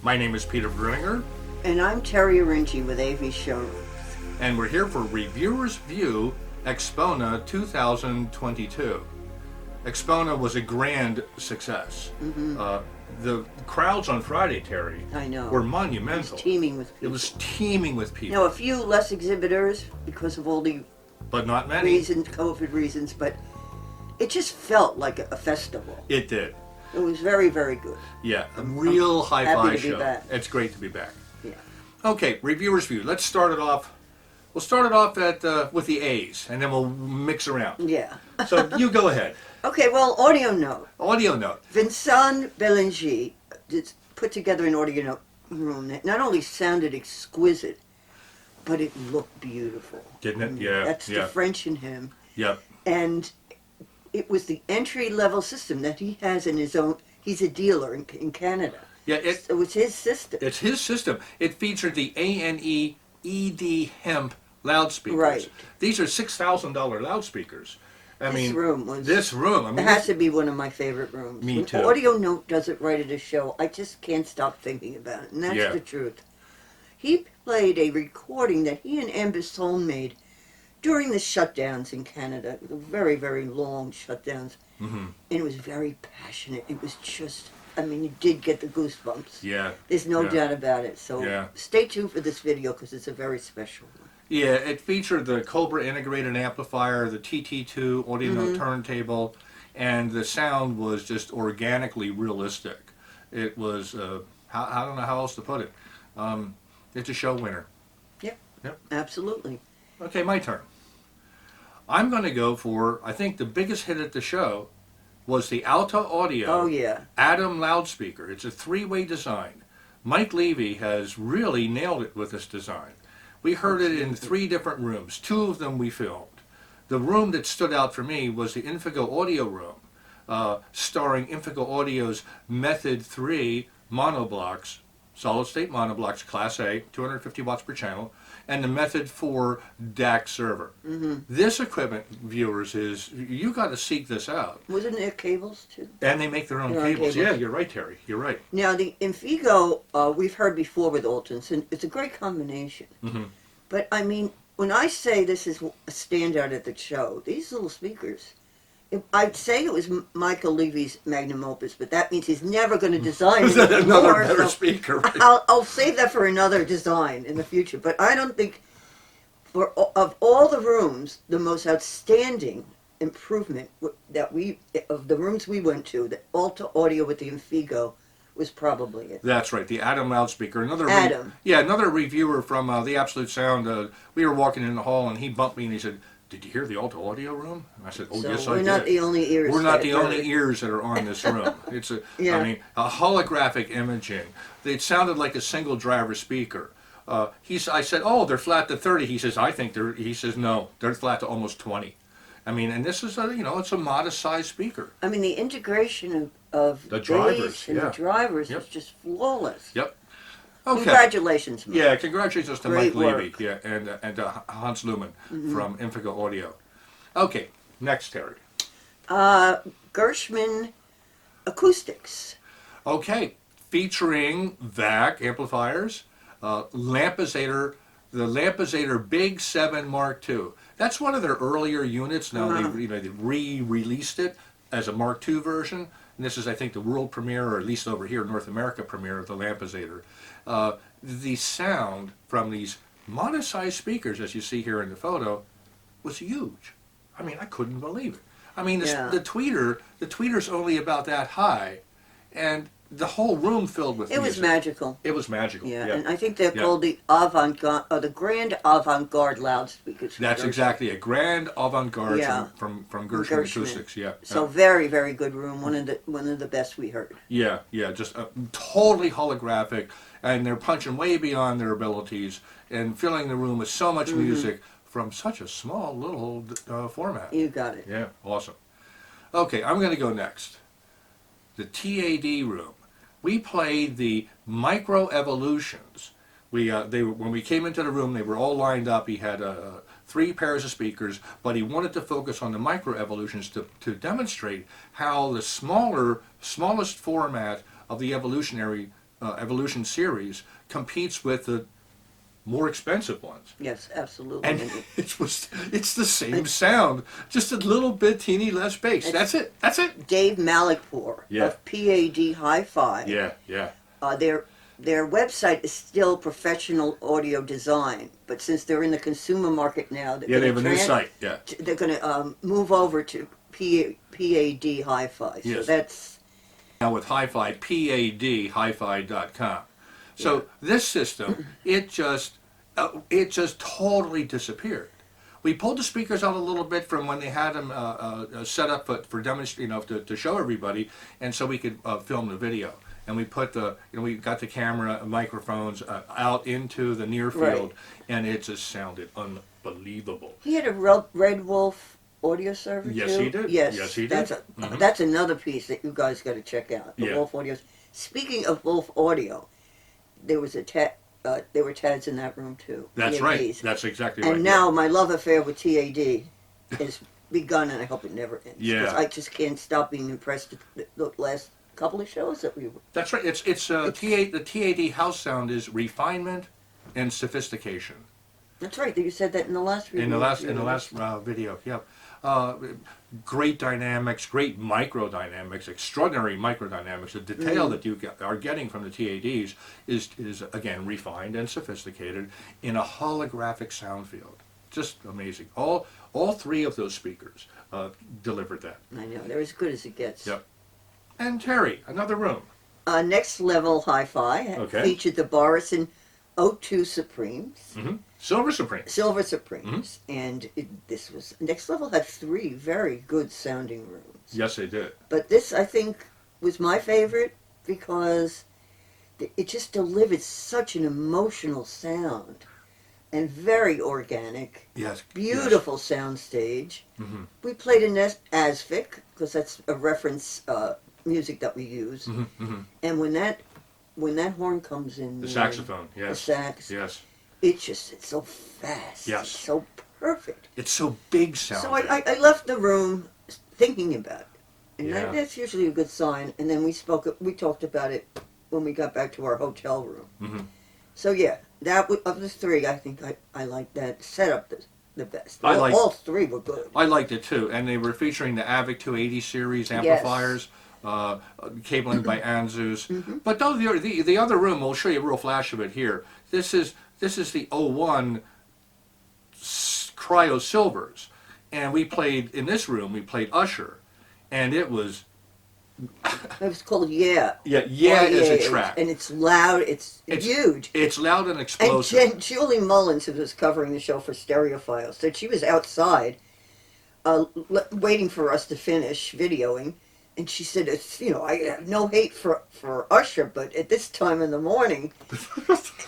My name is Peter Bruninger, And I'm Terry Arinci with AVShowrooms. and we're here for Reviewer's View Axpona 2022. Axpona was a grand success. The crowds on Friday, Terry, I know. were It monumental. was teeming with people. It was teeming with people, A few less exhibitors because of all the but not many. COVID reasons, but it just felt like a festival. It did. It was very, very good. Yeah, a real hi-fi happy to be show. back. It's great to be back. Yeah. Okay, Reviewer's View. Let's start it off. We'll start it off with the A's, and then we'll mix around. Yeah. So you go ahead. Okay, well, audio note. Audio note. Vincent Bellanger put together an audio note room that not only sounded exquisite, but it looked beautiful. Didn't it? Yeah. That's yeah. the French in him. Yep. And it was the entry-level system that he has in his own. He's a dealer in Canada. Yeah. It was his system. It's his system. It featured the ANE ED hemp loudspeakers. Right. These are $6,000 loudspeakers. I This mean, room was. this room. I mean, It has to be one of my favorite rooms. Me When too. Audio Note does it right at a show, I just can't stop thinking about it, and that's Yeah. the truth. He played a recording that he and Ambisson made during the shutdowns in Canada, the very, very long shutdowns, Mhm. and it was very passionate. It was just, I mean, you did get the goosebumps. Yeah. There's no Yeah. doubt about it. So Yeah. stay tuned for this video because it's a very special one. Yeah, it featured the Cobra integrated amplifier, the TT2 audio note turntable, and the sound was just organically realistic. It was, I don't know how else to put it. It's a show winner. Absolutely. Okay, my turn. I'm going to go for, I think the biggest hit at the show was the Alta Audio Oh, yeah. Atom loudspeaker. It's a three-way design. Mike Levy has really nailed it with this design. We heard it in 3 different rooms. 2 of them we filmed. The room that stood out for me was the Infigo Audio room, starring Infigo Audio's Method 3 monoblocks, solid-state monoblocks, Class A, 250 watts per channel, and the Method 4 DAC server. This equipment, viewers, you got to seek this out. Wasn't there cables too? And they make their own Their own cables. cables. Yeah, you're right, Terry. You're right. Now, the Infigo, we've heard before with Altons, and it's a great combination. Mhm. But, I mean, when I say this is a standout at the show, these little speakers, I'd say it was Michael Levy's magnum opus, but that means he's never going to design Another more, better so speaker. Right? I'll save that for another design in the future. But I don't think, of all the rooms, the most outstanding improvement of the rooms we went to, the Alta Audio with the Infigo, was probably it. That's right, the Atom loudspeaker. Atom. Another reviewer from the Absolute Sound. We were walking in the hall, and he bumped me, and he said, "Did you hear the Alta Audio room?" And I said, "Oh, So yes, I we're did." not the only ears. We're not that the heard only it. ears that are on this room. It's Yeah. I mean, a holographic imaging. It sounded like a single driver speaker. I said, "Oh, they're flat to 30." He says, He says, "No, they're flat to almost 20." I mean, and this is it's a modest sized speaker. I mean, the integration of The drivers, bass and yeah. the drivers Yep. is just flawless. Yep. Okay. Congratulations, Mike. Yeah, congratulations to Great Mike Levy, work. and Hans Lumen from Infigo Audio. Okay, next, Terry. Gershman Acoustics. Okay, featuring VAC amplifiers, Lampizator, the Lampizator Big 7 Mark II. That's one of their earlier units. Now they re-released it as a Mark II version. And this is, I think, the world premiere, or at least over here, North America premiere of the Lampizator. The sound from these modest-sized speakers, as you see here in the photo, was huge. I mean, I couldn't believe it. I mean, the tweeter's only about that high, and the whole room filled with It was music. magical. It was magical. Yeah, Yeah. and I think they're called the avant-garde, or the grand avant-garde loudspeakers. That's Gershman. exactly a grand avant-garde Yeah. from Gershman Acoustics. Yeah. So very, very good room. One of the best we heard. Yeah, just totally holographic, and they're punching way beyond their abilities and filling the room with so much music from such a small little format. You got it. Yeah, awesome. Okay, I'm going to go next. The TAD room. We played the Micro Evolutions. When we came into the room, they were all lined up. He had 3 pairs of speakers, but he wanted to focus on the Micro Evolutions to demonstrate how the smallest format of the evolutionary Evolution series competes with the more expensive ones. Yes, absolutely. And it's the same sound, just a little bit teeny less bass. That's it. That's it. Dave Malikpour Yeah. of PAD Hi-Fi. Yeah, yeah. Their website is still Professional Audio Design, but since they're in the consumer market now, Yeah, they have a new site. Yeah. they're going to move over to PAD Hi-Fi. So Yes. that's Now with Hi-Fi, PAD-Hi-Fi.com. So this system, it just totally disappeared. We pulled the speakers out a little bit from when they had them set up for demonstration, to show everybody, and so we could film the video. And we put we got the camera microphones out into the near field, and it just sounded unbelievable. he had a Red Wolf audio server Yes, too. he did. Yes, Yes, he did. That's another piece that you guys got to check out. The Yeah. Wolf Audio. Speaking of Wolf Audio, there was there were TADs in that room too. That's right. TADs. That's exactly right. And now my love affair with TAD has begun, and I hope it never ends. Yeah. 'Cause I just can't stop being impressed with the last couple of shows that we were. That's right. It's the TAD house sound is refinement and sophistication. That's right. You said that in the last review. In the last video, yeah. Great dynamics, great microdynamics, extraordinary microdynamics. The detail that you are getting from the TADs is again refined and sophisticated in a holographic sound field. Just amazing. All three of those speakers delivered that. I know. They're as good as it gets. Yep. And Terry, another room. Next Level Hi-Fi featured the Borison O2 Supremes. Mm-hmm. Silver Supreme. Silver Supremes. And this was, Next Level had 3 very good sounding rooms. Yes, they did. But this, I think, was my favorite because it just delivered such an emotional sound and very organic. Yes. Beautiful soundstage. Mm-hmm. We played in ASVIC because that's a reference music that we use. Mm-hmm. Mm-hmm. And when that horn comes in, The saxophone, yes. the sax, yes. it's so fast. Yes. It's so perfect. It's so big sounding. So I left the room thinking about it. And Yeah. that's usually a good sign. And then we talked about it when we got back to our hotel room. Mm-hmm. So yeah, of the 3, I think I like that setup the best. I All 3 were good. I liked it too, and they were featuring the AVIC 280 series amplifiers, cabling by Anzus. But though the other room, we'll show you a real flash of it here. This is the 01 Cryo Silvers, and we played in this room. We played Usher, and it was It was called Yeah. yeah is a track. And it's loud. It's huge. It's loud and And explosive. Julie Mullins, who was covering the show for Stereophile, said she was outside waiting for us to finish videoing. And she said, "It's I have no hate for Usher, but at this time in the morning,"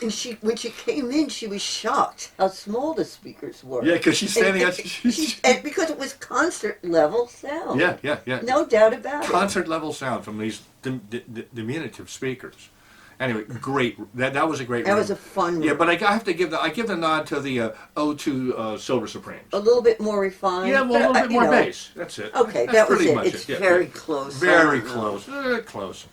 and when she came in, she was shocked how small the speakers were. Yeah, because she's standing and, out. and because it was concert level sound. Yeah. No doubt about it. Concert level sound from these diminutive speakers. Anyway, great. That was a great. That room. was a fun room. Yeah, but I have to give the nod to the O2 Silver Supremes. A little bit more refined. Yeah, well, a little but, bit more bass. That's it. Okay, That's that was pretty it. much It's Yeah, very yeah. close. Very I don't know. close. Close.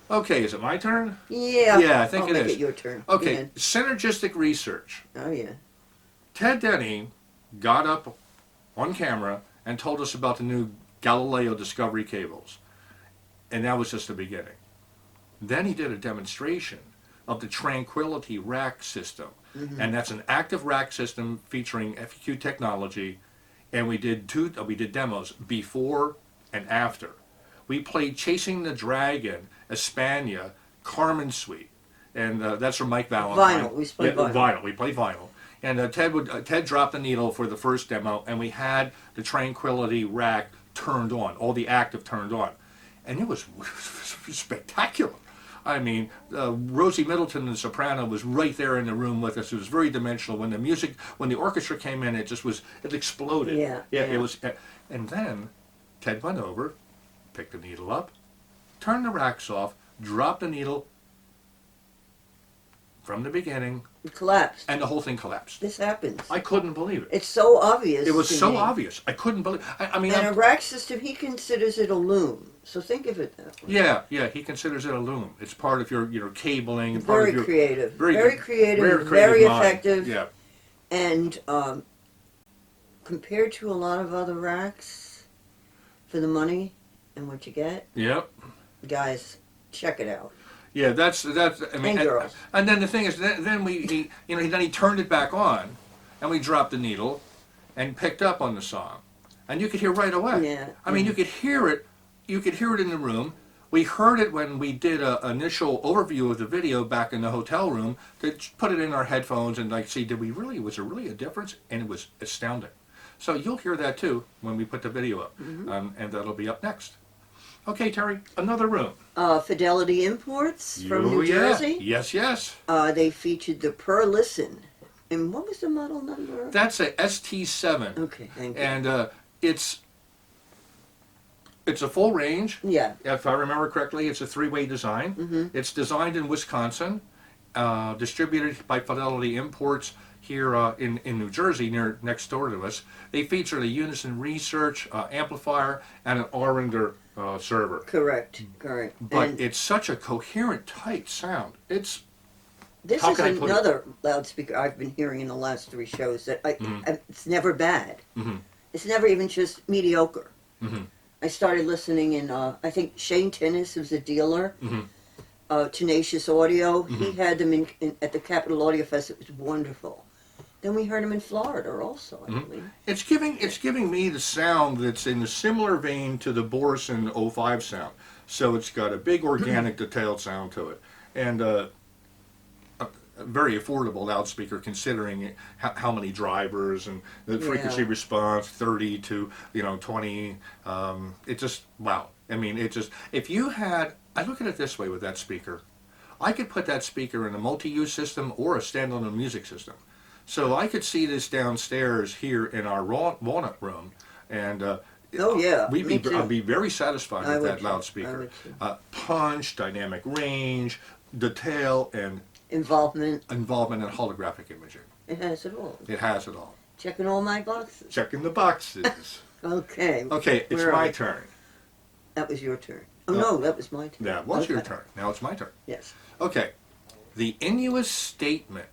Okay, is it my turn? Yeah. Yeah, I think I'll it make is. it your turn. Okay, synergistic research. Oh yeah. Ted Denny got up on camera and told us about the new Galileo Discovery cables. And that was just the beginning. Then he did a demonstration of the Tranquility rack system. And that's an active rack system featuring FEQ technology. And we did demos before and after. We played Chasing the Dragon, Espana, Carmen Suite. And that's from Mike Valentine. Vinyl. We played vinyl. We played vinyl. And Ted dropped the needle for the first demo, and we had the Tranquility rack turned on, all the active turned on. And it was spectacular. I mean, Rosie Middleton, the soprano, was right there in the room with us. It was very dimensional. When the orchestra came in, it exploded. Yeah. It was. And then Ted went over, picked the needle up, turned the racks off, dropped the needle from the beginning It collapsed. and the whole thing collapsed. This happens. I couldn't believe it. It's so obvious. It was to so me. obvious. I couldn't believe. I mean, And a rack system, he considers it a loom. So think of it that way. yeah. He considers it a loom. It's part of your cabling. And part Very of your, creative. very creative. creative Very mind. effective. Yeah. And compared to a lot of other racks, for the money and what you get, Yep. guys, check it out. Yeah, that's. I mean, And girls. and then the thing is, then he turned it back on, and we dropped the needle, and picked up on the song, and you could hear right away. Yeah. I mean, you could hear it. You could hear it in the room. We heard it when we did an initial overview of the video back in the hotel room. To put it in our headphones and like see, was there really a difference? And it was astounding. So you'll hear that too when we put the video up, and that'll be up next. Okay, Terry, another room. Fidelity Imports from New Yeah. Jersey. Yes. They featured the Per Listen. And what was the model number? That's a ST7, Okay, thank you. and it's a full range. Yeah. If I remember correctly, it's a three-way design. It's designed in Wisconsin, distributed by Fidelity Imports here in New Jersey, next door to us. They feature the Unison Research amplifier and an Oringer server. Correct. But And it's such a coherent, tight sound. It's this how is can I put it? another loudspeaker I've been hearing in the last 3 shows that it's never bad. Mhm. It's never even just mediocre. Mhm. I started listening in, I think Shane Tinnis, who's a dealer, Tenacious Audio. He had them at the Capitol Audio Fest. It was wonderful. Then we heard him in Florida also, I believe. It's giving me the sound that's in a similar vein to the Borson 05 sound. So it's got a big organic detailed sound to it, and a very affordable loudspeaker considering how many drivers and the frequency Yeah. response 30 to 20. It just wow. I mean, if you had, I look at it this way with that speaker, I could put that speaker in a multi-use system or a standalone music system. So I could see this downstairs here in our Walnut room, and Oh, yeah, me too. I'd be very satisfied I with would that too. I loudspeaker. would too. Punch, dynamic range, detail, and Involvement. involvement in holographic imaging. It has it all. It has it all. Checking all my boxes. Checking the boxes. Okay. Okay, it's Where are my we? turn. That was your turn. Oh, no, that was my turn. That was your Okay. turn. Now it's my turn. Yes. Okay, the Inuit Statement,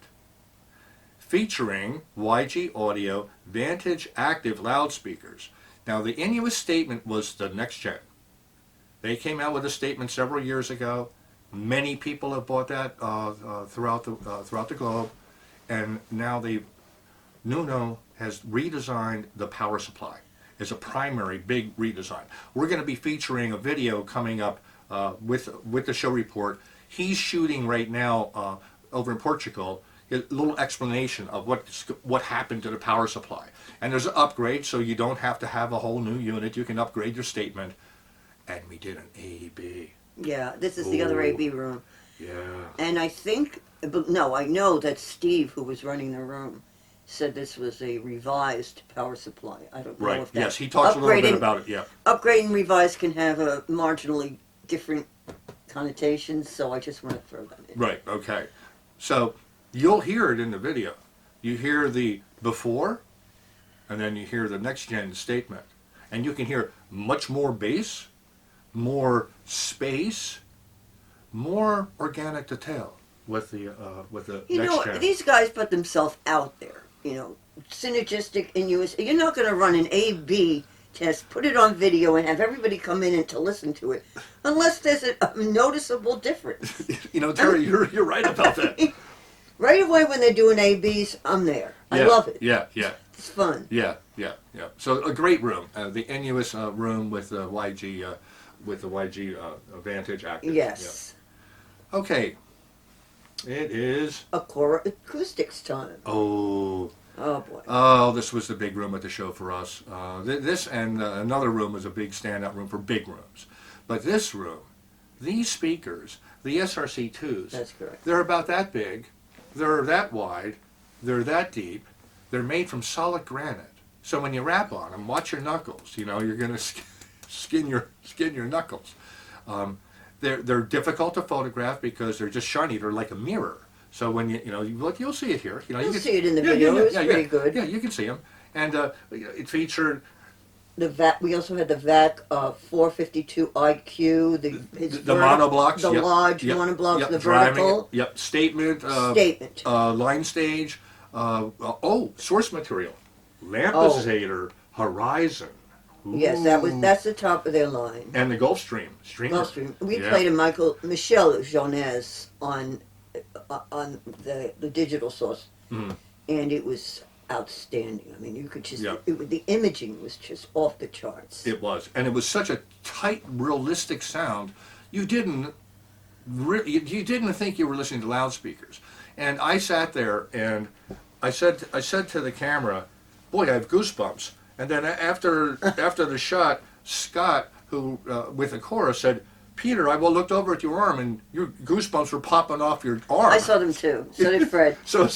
featuring YG Audio Vantage Active loudspeakers. Now, the Inuit Statement was the next gen. They came out with a statement several years ago. Many people have bought that throughout the globe, and now Nuno has redesigned the power supply as a primary big redesign. We're going to be featuring a video coming up with the show report. He's shooting right now over in Portugal a little explanation of what happened to the power supply. And there's an upgrade, so you don't have to have a whole new unit. You can upgrade your statement. And we did an AB. Yeah, this is the other Ooh. AB room. Yeah. And I think, but no, I know that Steve, who was running the room, said this was a revised power supply. I don't know Right. if that Yes, he talks a little bit upgrading- about it. Yeah. Upgrade and revised can have a marginally different connotations, so I just want to throw that in. Right. Okay. So you'll hear it in the video. You hear the before, and then you hear the next gen statement, and you can hear much more bass, more space, more organic detail with the You next know, gen. these guys put themselves out there. You know, synergistic in US. You're not going to run an A/B test, put it on video, and have everybody come in and to listen to it, unless there's a noticeable difference. You know, Terry, you're right about that. Right away when they're doing A/Bs, I'm there. I Yeah, love it. Yeah. Yeah. It's fun. Yeah. So a great room, the Inuit room with the YG Vantage Active. Yes. Yeah. Okay. It is. Acora Acoustics time. Oh, Oh boy. this was the big room at the show for us. This and another room was a big standout room for big rooms. But this room, these speakers, the SRC2s, That's correct. they're about that big, they're that wide, they're that deep, they're made from solid granite. So when you rap on them, watch your knuckles. You know, you're going to skin your knuckles. They're difficult to photograph because they're just shiny. They're like a mirror. So when you know you look, you'll see it here. You know, You'll can see it in the video. It was pretty good. Yeah, you can see them, and it featured The VAC. We also had the VAC 452 IQ. the monoblocks, the large monoblocks, the vertical. Statement, Statement. line stage, source material, Lampesator, Horizon. Yes, that's the top of their line. And the Gulfstream streamer. Gulfstream. We played a Michel Jones on the digital source, and it was outstanding. I mean, you could just the imaging was just off the charts. It was, and it was such a tight, realistic sound. You didn't think you were listening to loudspeakers. And I sat there and I said to the camera, "Boy, I have goosebumps." And then after the shot, Scott, who with the chorus, said, "Peter, I looked over at your arm, and your goosebumps were popping off your arm." I saw them too. So did Fred. So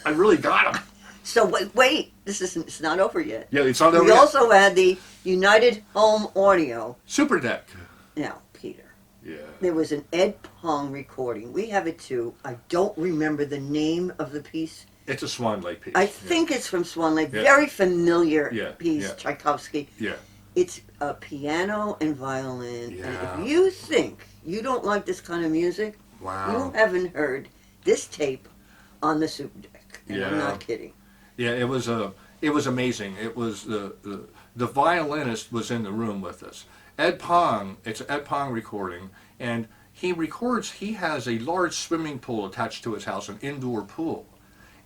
I really got him. So wait, it's not over yet. Yeah, it's not over We yet. also had the United Home Audio. Super Deck. Now, Peter, Yeah. there was an Ed Pong recording. We have it too. I don't remember the name of the piece. It's a Swan Lake piece. I think it's from Swan Lake. Yeah. Very familiar piece, yeah. Tchaikovsky. Yeah. It's a piano and violin. Yeah. And if you think you don't like this kind of music, Wow. you haven't heard this tape on the Super Deck. And I'm Yeah. not kidding. Yeah, it was amazing. It was the violinist was in the room with us. Ed Pong, it's an Ed Pong recording, and he has a large swimming pool attached to his house, an indoor pool.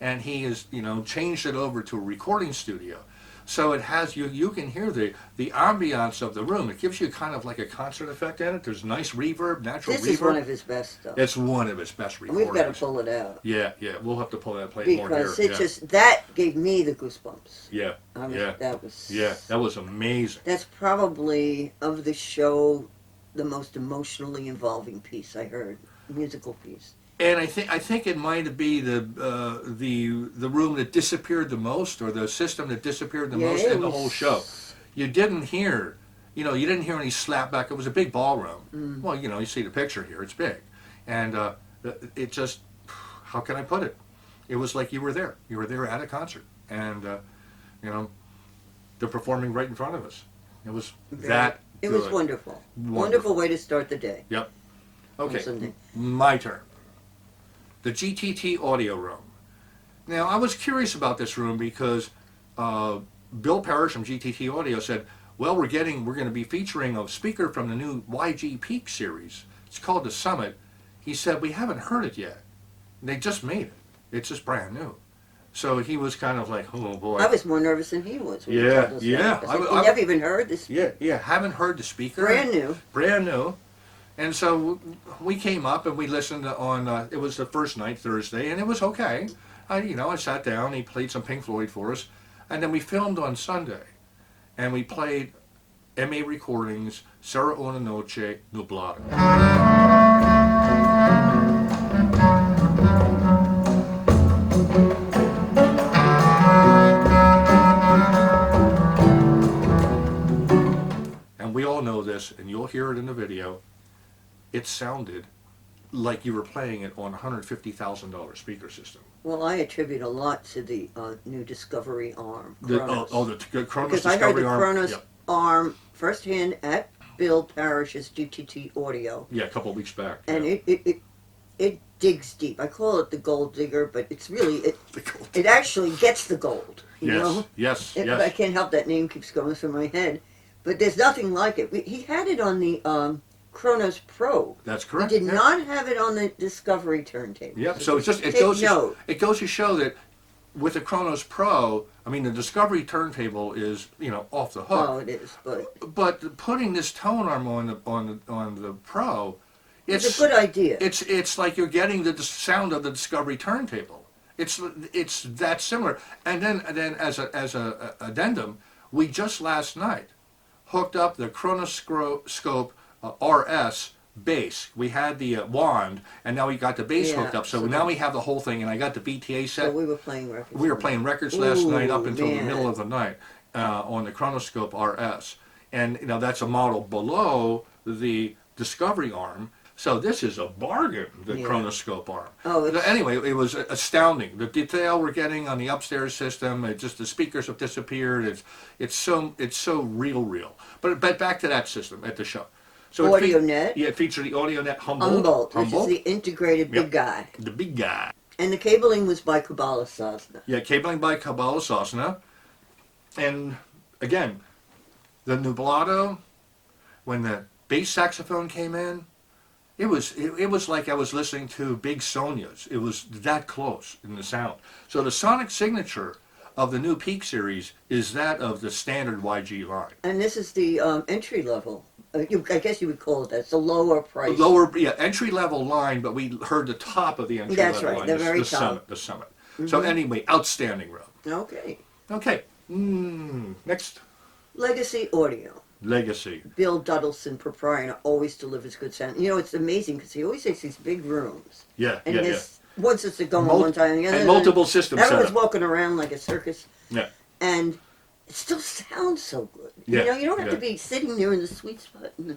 And he has, changed it over to a recording studio. So it has, you can hear the ambiance of the room. It gives you kind of like a concert effect in it. There's nice reverb, natural reverb. This is one of his best stuff. It's one of his best recordings. We've got to pull it out. Yeah, we'll have to pull that plate more here. Because it just, that gave me the goosebumps. Yeah, That was... Yeah, that was amazing. That's probably, of the show, the most emotionally involving piece I heard. Musical piece. And I think it might be the room that disappeared the most, or the system that disappeared the most in the whole show. You didn't hear any slapback. It was a big ballroom. Well, you see the picture here. It's big, and it just, how can I put it? It was like you were there. You were there at a concert, and they're performing right in front of us. It was that. It was wonderful. Wonderful way to start the day. Yep. Okay, Sunday. my turn. The GTT audio room. Now, I was curious about this room because Bill Parrish from GTT Audio said, well, we're going to be featuring a speaker from the new YG Peak series. It's called The Summit. He said, we haven't heard it yet. They just made it. It's just brand new. So he was kind of like, oh boy. I was more nervous than he was. When he Yeah, told us yeah. that. I never even heard this. Yeah, haven't heard the speaker. Brand new. And so we came up and we listened on, it was the first night, Thursday, and it was okay. I sat down, he played some Pink Floyd for us, and then we filmed on Sunday. And we played MA Recordings, Será una noche nublada. And we all know this, and you'll hear it in the video. It sounded like you were playing it on a $150,000 speaker system. Well, I attribute a lot to the new Discovery arm. The Kronos. Kronos Because Discovery I heard the arm. Kronos arm firsthand at Bill Parrish's GTT Audio. Yeah, a couple of weeks back. And it digs deep. I call it the gold digger, but it's really, it actually gets the gold. You know? Yes. I can't help that name keeps going through my head. But there's nothing like it. He had it on the Kronos Pro. That's correct. He did not have it on the Discovery turntable. Yep. So it goes to show that with the Kronos Pro, I mean the Discovery turntable is off the hook. Oh, it is. But putting this tone arm on the Pro, it's a good idea. It's like you're getting the sound of the Discovery turntable. It's that similar. And then as a addendum, we just last night hooked up the Chronoscope RS bass. We had the wand, and now we got the bass hooked up. So now we have the whole thing, and I got the BTA set. So we were playing records. We were playing records last night up until the middle of the night on the Chronoscope RS. And that's a model below the Discovery arm. So this is a bargain, the Yeah. chronoscope arm. Oh, it's, Anyway, it was astounding. The detail we're getting on the upstairs system, just the speakers have disappeared. It's so real. But back to that system at the show. So AudioNet. Yeah, it featured the AudioNet Humboldt, which is the integrated big Yep. guy. the big guy. And the cabling was by Kabbalah Sosna. Yeah, cabling by Kabbalah Sosna. And again, the nublado, when the bass saxophone came in, it was like I was listening to Big Sonia's. It was that close in the sound. So the sonic signature of the new Peak series is that of the standard YG line. And this is the entry level. I guess you would call it that. It's a lower price. Entry level line, but we heard the top of the entry That's level right, line. the very top. Summit, the summit. So anyway, outstanding room. Okay. Okay, next, Legacy Audio. Legacy. Bill Duddleson, proprietor, always delivers good sound. You know, it's amazing because he always takes these big rooms. Yeah, And yeah. there's one system going one time. And multiple systems set Everyone's up. walking around like a circus. Yeah. And it still sounds so good. Yeah, You know, you don't have to yeah. be sitting there in the sweet spot and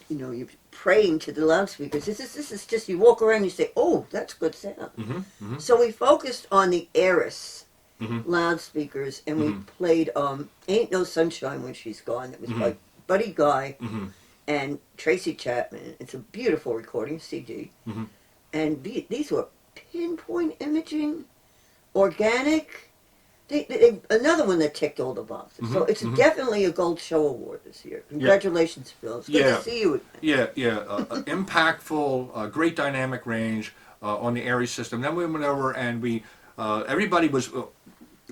you're praying to the loudspeakers. This is just you walk around and you say, oh, that's good sound. Mm-hmm. So we focused on the Eris Mm-hmm. loudspeakers and we played Ain't No Sunshine When She's Gone. That was by Buddy Guy Mm-hmm. and Tracy Chapman. It's a beautiful recording, CD. Mhm. And these were pinpoint imaging, organic. They another one that ticked all the boxes. So it's definitely a Gold Show Award this year. Congratulations, Phil. It's good Yeah. to see you again. Yeah. Impactful, great dynamic range on the Aries system. Then we went over and everybody was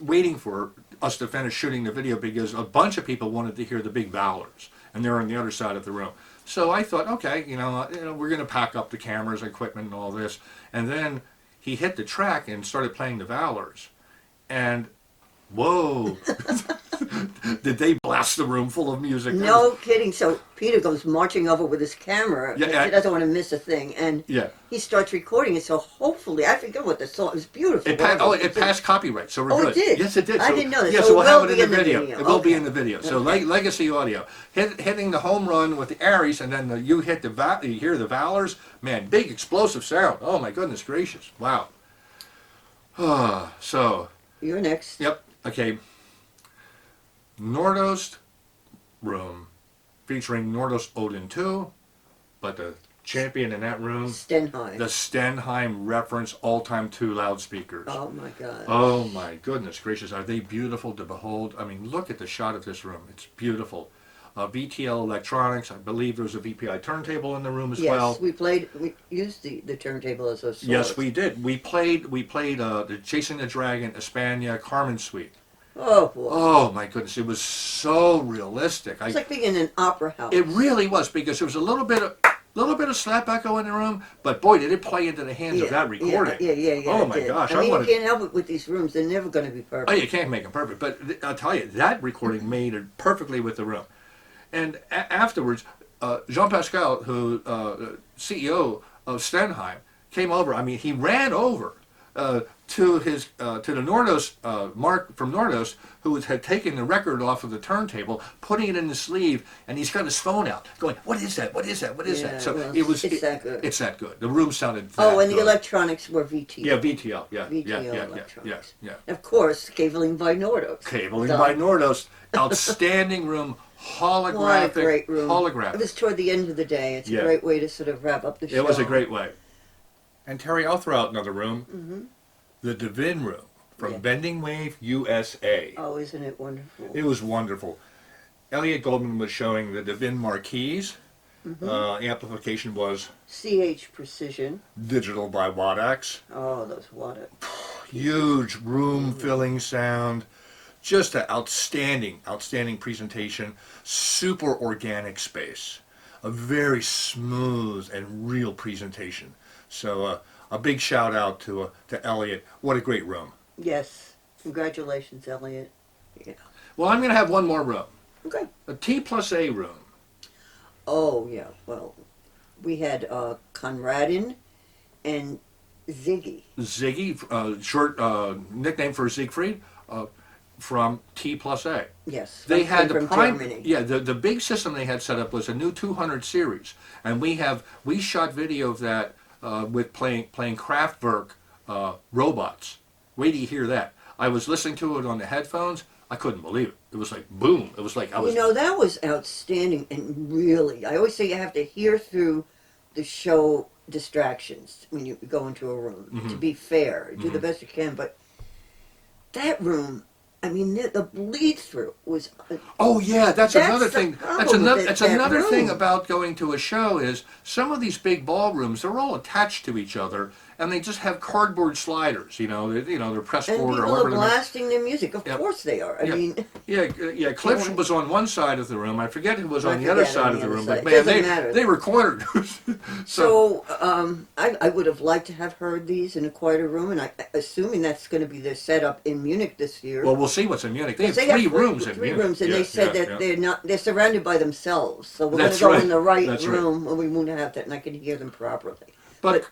waiting for us to finish shooting the video because a bunch of people wanted to hear the big Valors, and they're on the other side of the room. So I thought, okay, we're going to pack up the cameras, equipment, and all this. And then he hit the track and started playing the Valors, and whoa! Did they blast the room full of music? No kidding. So Peter goes marching over with his camera. Yeah, He doesn't want to miss a thing. And Yeah. he starts recording it. So hopefully, I forget what the song, it was beautiful. It passed copyright, so we're Oh, good. it did? Yes, it did. I So- didn't know that. Yeah, So so it we'll will have it be in the video. video. It will be Okay. in the video. So Okay. Legacy Audio, hitting the home run with the Aries, and then you hit you hear the Valors. Man, big explosive sound. Oh my goodness gracious! Wow. So, You're next. yep. Okay. Nordost room, featuring Nordost Odin 2, but the champion in that room, Stenheim. the Stenheim reference all-time 2 loudspeakers. Oh my God. Oh my goodness gracious, are they beautiful to behold? I mean, look at the shot of this room. It's beautiful. VTL electronics, I believe there was a VPI turntable in the room as Yes, well. we used the turntable as a source. Yes, we did. We played the Chasing the Dragon, Espana, Carmen Suite. Oh boy. Oh my goodness, it was so realistic. It's like being in an opera house. It really was, because there was a little bit of slap echo in the room, but boy, did it play into the hands of that recording. Yeah. Oh it my did. gosh, I mean, wanted. you can't help it with these rooms. They're never going to be perfect. Oh, you can't make them perfect, but I'll tell you, that recording made it perfectly with the room. And afterwards, Jean Pascal, who CEO of Stenheim, came over. I mean, he ran over to the Nordos Mark from Nordos, who had taken the record off of the turntable, putting it in the sleeve, and he's got his phone out, going, "What is that? What is that? What is Yeah, that?" So well, it's that good. It's that good. The room sounded. Oh, that and the good. electronics were VTL. Yeah, VTL. Yeah, VTL yeah. electronics. Yeah. Of course, cabling by Nordos. Cabling Done. by Nordos. Outstanding room. Holographic. What a great room. Holographic. It was toward the end of the day. It's Yeah. a great way to sort of wrap up the show. It was a great way. And Terry, I'll throw out another room. Mm-hmm. The Divin room from Yeah. Bending Wave, USA. Oh, isn't it wonderful? It was wonderful. Elliot Goldman was showing the Divin marquees. Amplification was CH Precision. digital by Wadax. Oh, those water. Huge room-filling sound. Just an outstanding presentation. Super organic space. A very smooth and real presentation. So a big shout out to Elliot. What a great room. Yes. Congratulations, Elliot. Yeah. Well, I'm going to have one more room. Okay. A T+A room. Oh, yeah. Well, we had Conradin and Ziggy. Ziggy, short nickname for Siegfried. from T plus A. Yes. They had the from prime, Germany. yeah. The big system they had set up was a new 200 series, and we shot video of that with playing Kraftwerk robots. Wait till you hear that. I was listening to it on the headphones. I couldn't believe it. It was like boom. It was like I was. You know, that was outstanding, and really, I always say you have to hear through the show distractions when you go into a room. Mhm. To be fair, do the best you can, but that room, I mean, the bleed through was. Oh yeah, that's That's another the thing. problem That's another. with That's that another thing room. about going to a show is some of these big ballrooms they're all attached to each other, and they just have cardboard sliders. They're pressed And forward or people are whatever. they're- blasting their music. Of Yep. course they are. I Yep. mean, Yeah. Cliff Yeah. was on one side of the room. I forget who was I on the other forget side on of the the other room, side. but man, Doesn't they matter. they were cornered. so I would have liked to have heard these in a quieter room, and assuming that's going to be their setup in Munich this year. Well, we'll see what's in Munich. They have 'Cause three rooms in three Munich. rooms, and Yeah, they said yeah, that yeah. they're surrounded by themselves. So we're going That's to go right. in the right That's right. room, and we won't have that, and I can hear them properly. But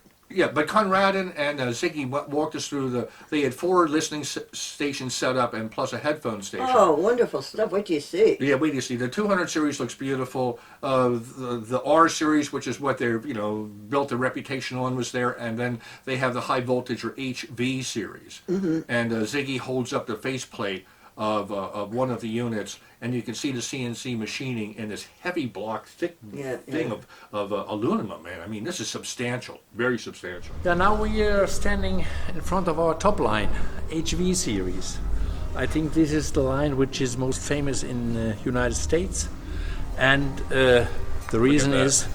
Conradin and Ziggy walked us through they had 4 listening stations set up and plus a headphone station. Oh, wonderful stuff! What do you see? Yeah, wait till you see. The 200 series looks beautiful. The R series, which is what they're built their reputation on, was there, and then they have the high voltage or HV series. Mm-hmm. And Ziggy holds up the faceplate of one of the units, and you can see the CNC machining in this heavy block, thick thing of aluminum. Man, I mean, this is substantial, very substantial. Yeah, now we are standing in front of our top line, HV series. I think this is the line which is most famous in the United States, and the reason that. is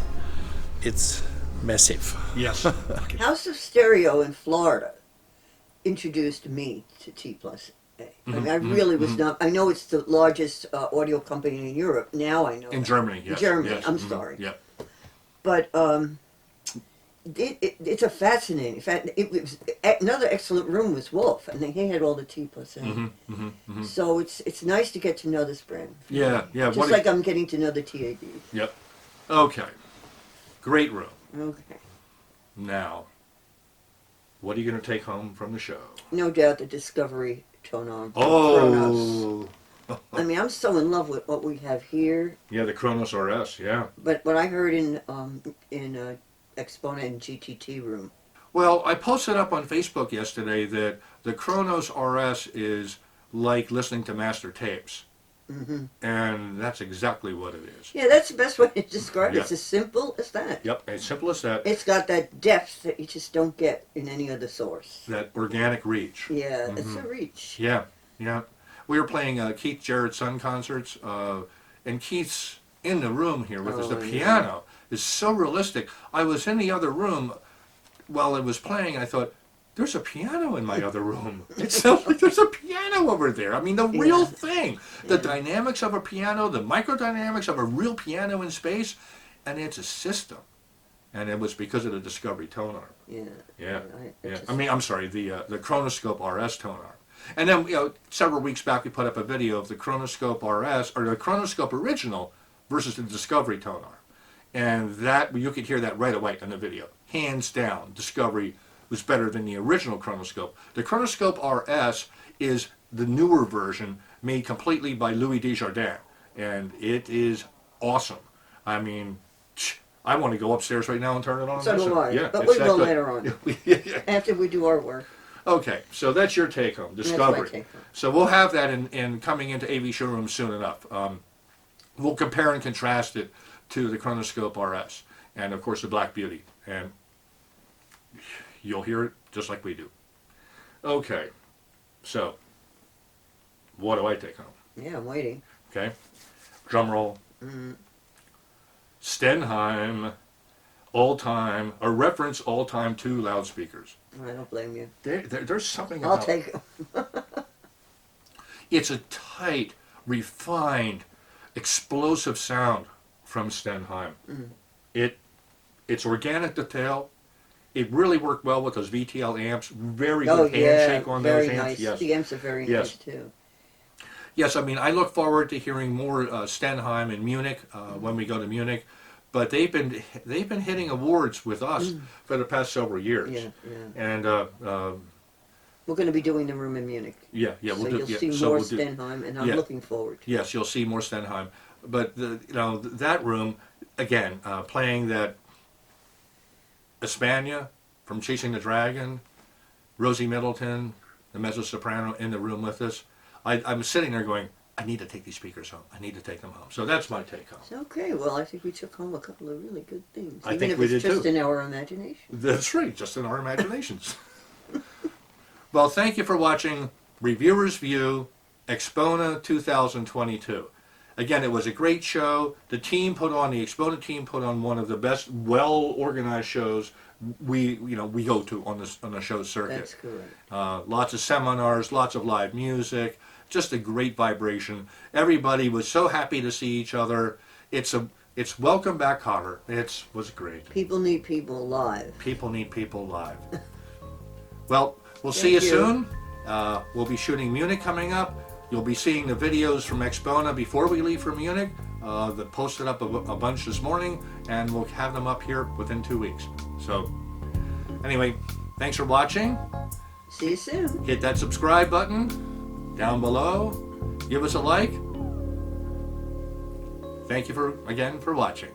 it's massive. Yes. House of Stereo in Florida introduced me to T plus A. I mean, I really was not. I know it's the largest audio company in Europe. Now I know In that. Germany, yes. Germany, yes. I'm sorry. Yeah. But it's a fascinating. It was another excellent room was Wolf, and he had all the T plus A. So it's nice to get to know this brand. Yeah. Just like I'm getting to know the TAD. Yep. Okay. Great room. Okay. Now, what are you going to take home from the show? No doubt the Discovery tone arm. Kronos. Oh. I mean, I'm so in love with what we have here. Yeah, the Kronos RS, yeah. But what I heard in Axpona and GTT room. Well, I posted up on Facebook yesterday that the Kronos RS is like listening to master tapes. Hmm. And that's exactly what it is. Yeah, that's the best way to describe it. Yeah. It's as simple as that. Yep, as simple as that. It's got that depth that you just don't get in any other source. That organic reach. Yeah, it's a reach. Yeah. We were playing Keith Jarrett's Son concerts, and Keith's in the room here with us. The piano is so realistic. I was in the other room while it was playing, and I thought, there's a piano in my other room. It sounds like there's a piano over there. I mean, the real thing. The dynamics of a piano, the microdynamics of a real piano in space, and it's a system. And it was because of the Discovery tone arm. Yeah. Yeah. I mean, I'm sorry, the Chronoscope RS tone arm. And then, several weeks back, we put up a video of the Chronoscope RS, or the Chronoscope original, versus the Discovery tone arm. And that, you could hear that right away in the video. Hands down, Discovery was better than the original Chronoscope. The Chronoscope RS is the newer version made completely by Louis Desjardins, and it is awesome. I mean, I want to go upstairs right now and turn it on. So do I. Yeah, But it's we that will good. later on. Yeah. After we do our work. Okay, so that's your take home, Discovery. That's my take home. So we'll have that in coming into AV showrooms soon enough. We'll compare and contrast it to the Chronoscope RS and of course the Black Beauty, and you'll hear it just like we do. Okay, so what do I take home? Yeah, I'm waiting. Okay, drum roll. Stenheim, all-time, a reference all-time 2 loudspeakers. I don't blame you. There's something I'll about take it. It's a tight, refined, explosive sound from Stenheim. It's organic detail. It really worked well with those VTL amps. Very good handshake on those very amps. nice. Yes. The amps are very nice too. Yes, I mean, I look forward to hearing more Stenheim in Munich when we go to Munich. But they've been hitting awards with us for the past several years. Yeah. And We're going to be doing the room in Munich. Yeah, yeah, So we'll do. you'll Yeah, see so more we'll do. Stenheim, and I'm Yeah. looking forward. Yes, you'll see more Stenheim, but that room again, playing that Espana from Chasing the Dragon, Rosie Middleton, the mezzo soprano in the room with us. I'm sitting there going, I need to take these speakers home. I need to take them home. So that's my take home. Okay, well, I think we took home a couple of really good things. I even think if we it's did just too. in our imagination. That's right, just in our imaginations. Well, thank you for watching Reviewer's View Axpona 2022. Again, it was a great show. The Axpona team put on one of the best, well-organized shows we go to on the show circuit. That's correct. Lots of seminars, lots of live music, just a great vibration. Everybody was so happy to see each other. It's welcome back, Cotter. It was great. People need people live. People need people live. Well, we'll see you Thank you. soon. We'll be shooting Munich coming up. You'll be seeing the videos from Axpona before we leave for Munich. They posted up a bunch this morning, and we'll have them up here within 2 weeks. So, anyway, thanks for watching. See you soon. Hit that subscribe button down below. Give us a like. Thank you again for watching.